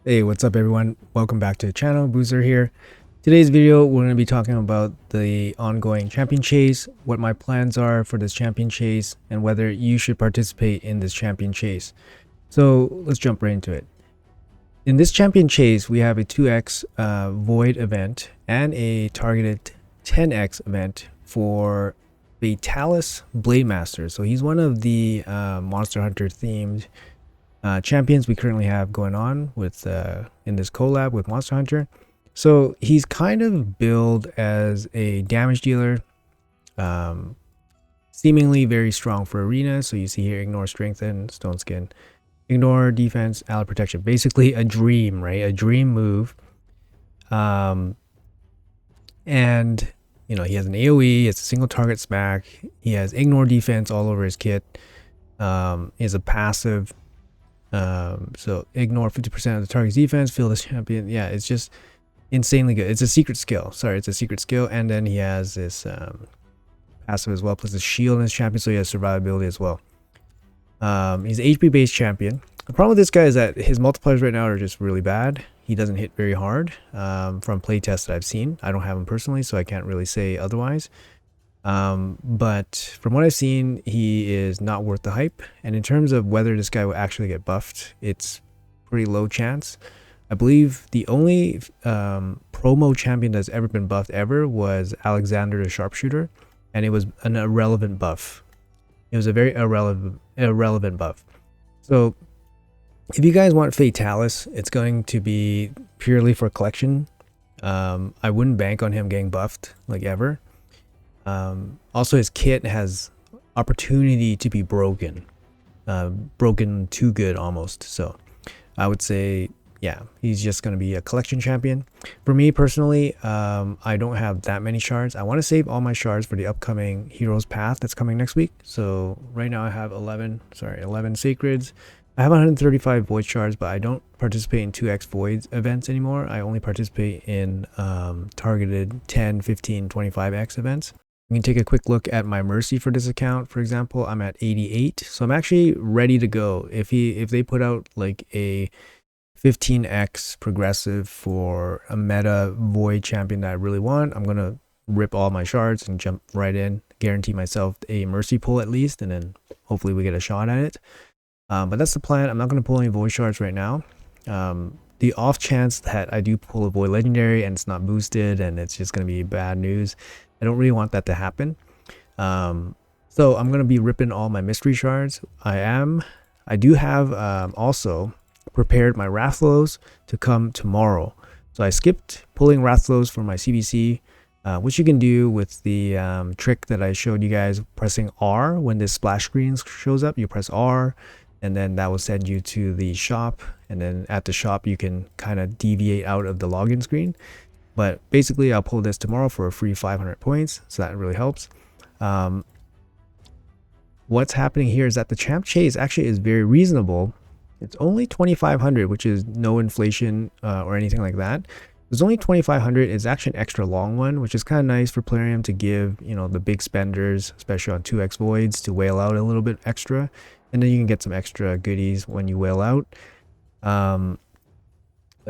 Hey, what's up everyone? Welcome back to the channel. Boozer here. Today's video, we're going to be talking about the ongoing champion chase, what my plans are for this champion chase, and whether you should participate in this champion chase. So let's jump right into it. In this champion chase, we have a 2x void event and a targeted 10x event for Fatalis Blade Master. So he's one of the Monster Hunter themed champions we currently have going on with in this collab with Monster Hunter. So he's kind of billed as a damage dealer, seemingly very strong for arena. So you see here, ignore strength and stone skin, ignore defense, ally protection. Basically a dream, right? A dream move. And you know, he has an AoE, it's a single target smack, he has ignore defense all over his kit. He has a passive, so ignore 50% of the target's defense, feel this champion. Yeah, it's just insanely good. It's a secret skill. Sorry, it's a secret skill. And then he has this passive as well, plus a shield in his champion, so he has survivability as well. He's an HP based champion. The problem with this guy is that his multipliers right now are just really bad. He doesn't hit very hard from playtests that I've seen. I don't have him personally, so I can't really say otherwise. But from what I've seen, he is not worth the hype. And in terms of whether this guy will actually get buffed, it's pretty low chance. I believe the only promo champion that's ever been buffed ever was Alexander the Sharpshooter, and it was an irrelevant buff. It was a very irrelevant buff. So if you guys want Fatalis, it's going to be purely for collection. I wouldn't bank on him getting buffed like ever. Also, his kit has opportunity to be broken, broken too good almost. So I would say, yeah, he's just going to be a collection champion. For me personally, I don't have that many shards. I want to save all my shards for the upcoming Heroes Path that's coming next week. So right now I have 11 sacreds. I have 135 void shards, but I don't participate in 2x voids events anymore. I only participate in targeted 10, 15, 25x events. You can take a quick look at my mercy for this account. For example, I'm at 88, so I'm actually ready to go. If they put out like a 15x progressive for a meta void champion that I really want, I'm gonna rip all my shards and jump right in, guarantee myself a mercy pull at least, and then hopefully we get a shot at it. But that's the plan. I'm not going to pull any void shards right now. The off chance that I do pull a void legendary and it's not boosted and it's just going to be bad news, I don't really want that to happen. So I'm going to be ripping all my mystery shards. I do have also prepared my Rathlos to come tomorrow. So I skipped pulling Rathlos for my CBC, which you can do with the trick that I showed you guys, pressing R when this splash screen shows up. You press R, and then that will send you to the shop, and then at the shop you can kind of deviate out of the login screen. But basically I'll pull this tomorrow for a free 500 points, so that really helps. What's happening here is that the champ chase actually is very reasonable. It's only 2,500, which is no inflation or anything like that. There's only 2,500. It's actually an extra long one, which is kind of nice for Plarium to give, you know, the big spenders, especially on 2x voids, to whale out a little bit extra. And then you can get some extra goodies when you whale out. But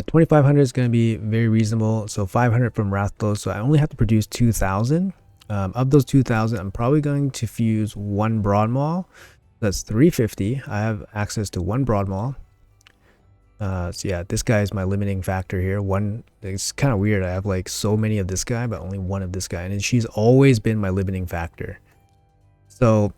2,500 is going to be very reasonable. So 500 from Rathlos. So I only have to produce 2,000. Of those 2,000, I'm probably going to fuse one Broad Maul. That's 350. I have access to one Broad Maul. So yeah, this guy is my limiting factor here. It's kind of weird. I have like so many of this guy, but only one of this guy. And she's always been my limiting factor. So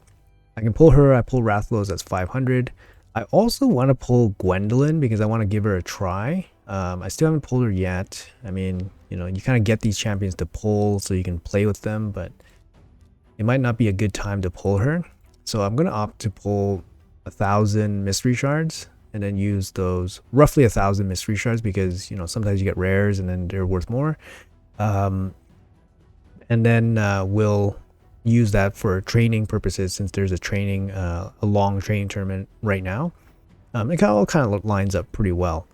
I can pull her. I pull Rathlos, that's 500. I also want to pull Gwendolyn because I want to give her a try. I still haven't pulled her yet. I mean, you know, you kind of get these champions to pull so you can play with them, but it might not be a good time to pull her. So I'm going to opt to pull 1,000 mystery shards and then use those roughly 1,000 mystery shards because, you know, sometimes you get rares and then they're worth more. And then we'll use that for training purposes since there's a long training tournament right now. It all kind of lines up pretty well.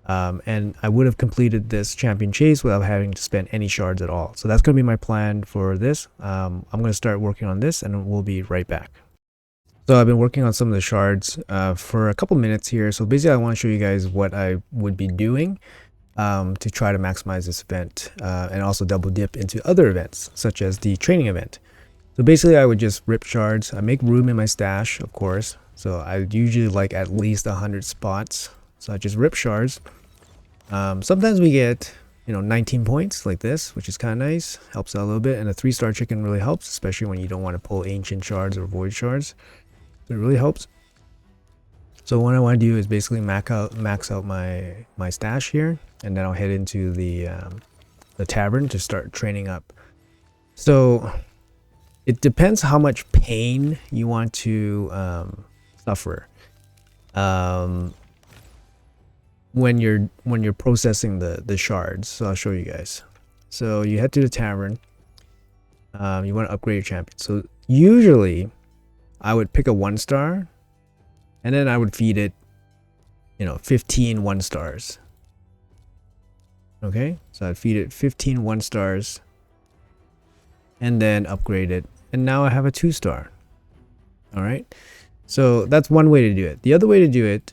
And I would have completed this champion chase without having to spend any shards at all. So that's going to be my plan for this. I'm going to start working on this and we'll be right back. So I've been working on some of the shards for a couple minutes here. So basically I want to show you guys what I would be doing to try to maximize this event and also double dip into other events such as the training event. So basically I would just rip shards. I make room in my stash, of course. So I usually like at least 100 spots. So I just rip shards. Sometimes we get 19 points like this, which is kind of nice, helps out a little bit. And a 3-star chicken really helps, especially when you don't want to pull ancient shards or void shards. So it really helps. So what I want to do is basically max out my stash here, and then I'll head into the tavern to start training up. So it depends how much pain you want to suffer when you're processing the shards. So I'll show you guys. So you head to the tavern. You want to upgrade your champion. So usually I would pick a 1-star, and then I would feed it 15 1-stars. Okay, so I'd feed it 15 1-stars and then upgrade it, and now I have a 2-star. All right, so that's one way to do it. The other way to do it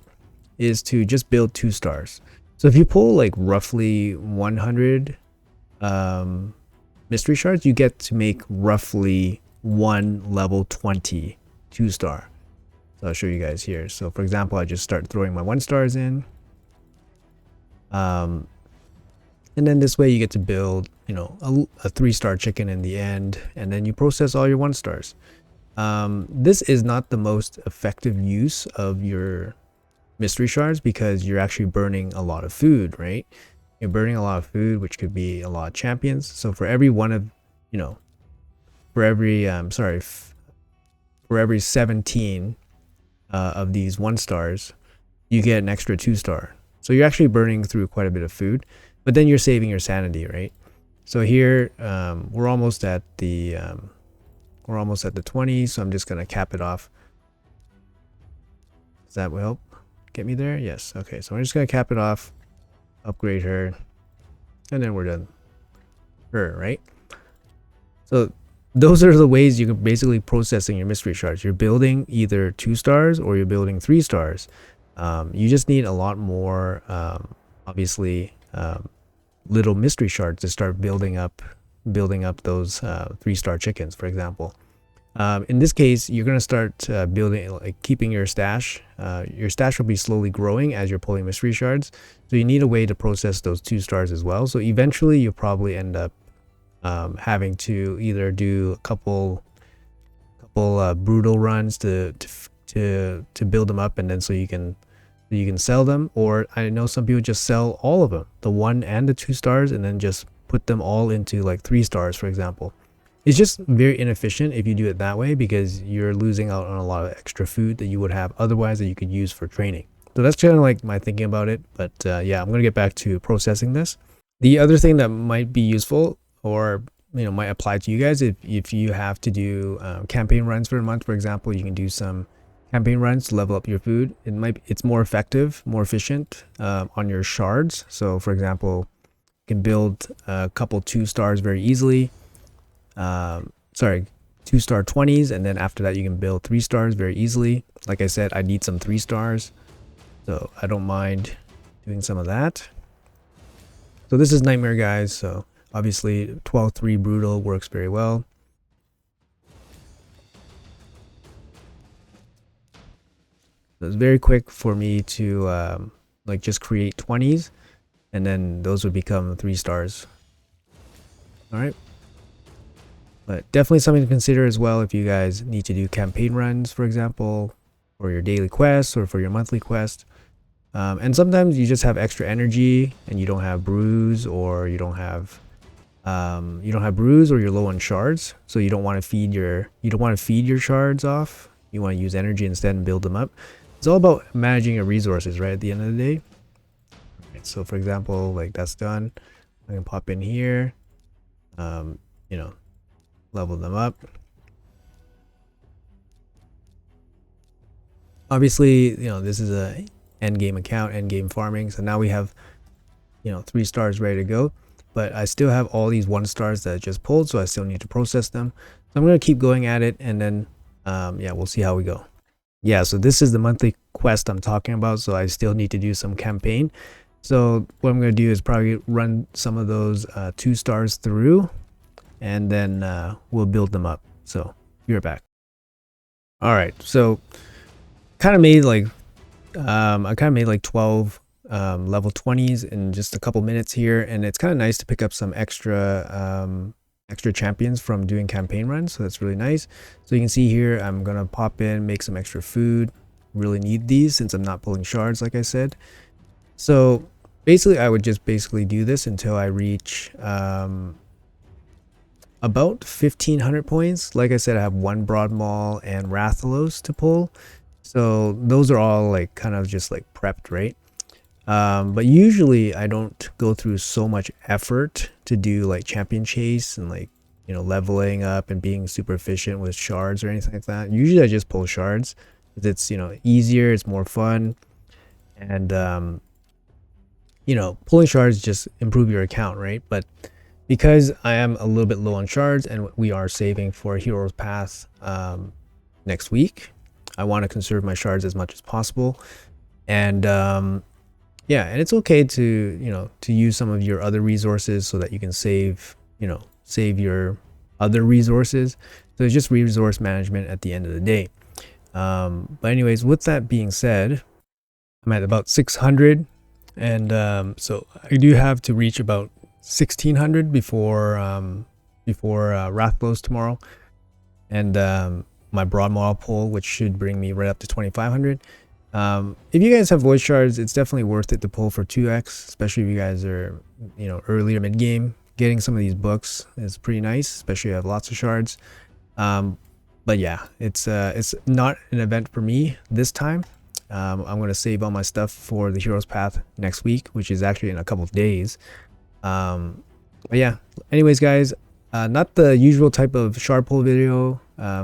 is to just build 2 stars. So if you pull like roughly 100 mystery shards, you get to make roughly 1 level 20 2-star. So I'll show you guys here. So for example, I just start throwing my 1-stars in, and then this way you get to build a 3-star chicken in the end, and then you process all your 1-stars. This is not the most effective use of your mystery shards because you're actually burning a lot of food, right? You're burning a lot of food, which could be a lot of champions. So for every one of for every 17 of these 1-stars, you get an extra 2-star. So you're actually burning through quite a bit of food, but then you're saving your sanity, right? So here we're almost at the 20, so I'm just gonna cap it off. Does that help get me there? Yes. Okay, so I'm just gonna cap it off, upgrade her, and then we're done. Right? So those are the ways you can basically processing your mystery shards. You're building either 2-stars or you're building 3-stars. You just need a lot more, obviously, little mystery shards to start building up those 3-star chickens, for example. In this case, you're going to start building, like keeping your stash. Your stash will be slowly growing as you're pulling mystery shards. So you need a way to process those 2-stars as well. So eventually you'll probably end up having to either do a couple brutal runs to build them up, and then so you can sell them. Or I know some people just sell all of them, the 1 and the 2 stars, and then just put them all into like 3 stars, for example. It's just very inefficient if you do it that way, because you're losing out on a lot of extra food that you would have otherwise that you could use for training. So that's kind of like my thinking about it. But yeah, I'm gonna get back to processing this. The other thing that might be useful, or might apply to you guys, if you have to do campaign runs for a month, for example, you can do some campaign runs to level up your food. It's more effective, more efficient on your shards. So for example, you can build a couple 2-stars very easily. 2-star 20s, and then after that you can build 3-stars very easily. Like I said, I need some 3-stars, so I don't mind doing some of that. So this is Nightmare, guys. So obviously 12-3 brutal works very well. So it's very quick for me to like just create 20s, and then those would become 3-stars. All right, but definitely something to consider as well if you guys need to do campaign runs, for example, for your daily quests or for your monthly quest. And sometimes you just have extra energy and you don't have brews, or you don't have brews, or you're low on shards, so you don't want to feed your shards off. You want to use energy instead and build them up. It's all about managing your resources, right, at the end of the day. Right, so for example, like that's done. I can pop in here, level them up. Obviously, this is a endgame account, endgame farming, so now we have 3 stars ready to go, but I still have all these 1-stars that I just pulled, so I still need to process them. So I'm going to keep going at it, and then yeah, we'll see how we go. yeah, so this is the monthly quest I'm talking about, so I still need to do some campaign. So what I'm going to do is probably run some of those 2 stars through, and then we'll build them up. So be right back. All right, so kind of made like I kind of made like 12 level 20s in just a couple minutes here, and it's kind of nice to pick up some extra champions from doing campaign runs, so that's really nice. So you can see here I'm gonna pop in, make some extra food. Really need these since I'm not pulling shards, like I said. So basically I would just basically do this until I reach about 1500 points. Like I said, I have 1 Broad Maul and Rathalos to pull, so those are all like kind of just like prepped, right? But usually I don't go through so much effort to do like champion chase and like, you know, leveling up and being super efficient with shards or anything like that. Usually I just pull shards. It's, you know, easier, it's more fun, and you know, pulling shards just improve your account, right? But because I am a little bit low on shards and we are saving for Heroes Path next week, I want to conserve my shards as much as possible. And yeah, and it's okay to, you know, to use some of your other resources so that you can save, you know, save your other resources. So it's just resource management at the end of the day. But anyways, with that being said, I'm at about 600, and so I do have to reach about 1600 before Rathalos tomorrow, and my Broad Maul pull, which should bring me right up to 2500. If you guys have void shards, it's definitely worth it to pull for 2x, especially if you guys are, you know, earlier mid game. Getting some of these books is pretty nice, especially if you have lots of shards. But yeah, it's not an event for me this time. I'm going to save all my stuff for the Heroes Path next week, which is actually in a couple of days. But yeah, anyways guys, not the usual type of shard pull video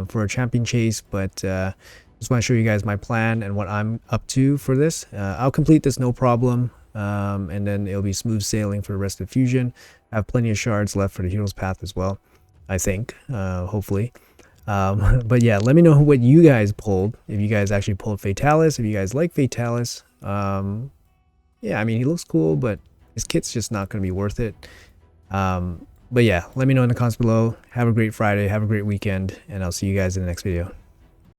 for a champion chase, but just want to show you guys my plan and what I'm up to for this. I'll complete this no problem, and then it'll be smooth sailing for the rest of Fusion. I have plenty of shards left for the Heroes Path as well, I think, hopefully. But yeah, let me know what you guys pulled, if you guys actually pulled Fatalis, if you guys like Fatalis. Yeah, I mean, he looks cool, but his kit's just not going to be worth it. But yeah, let me know in the comments below. Have a great Friday, have a great weekend, and I'll see you guys in the next video.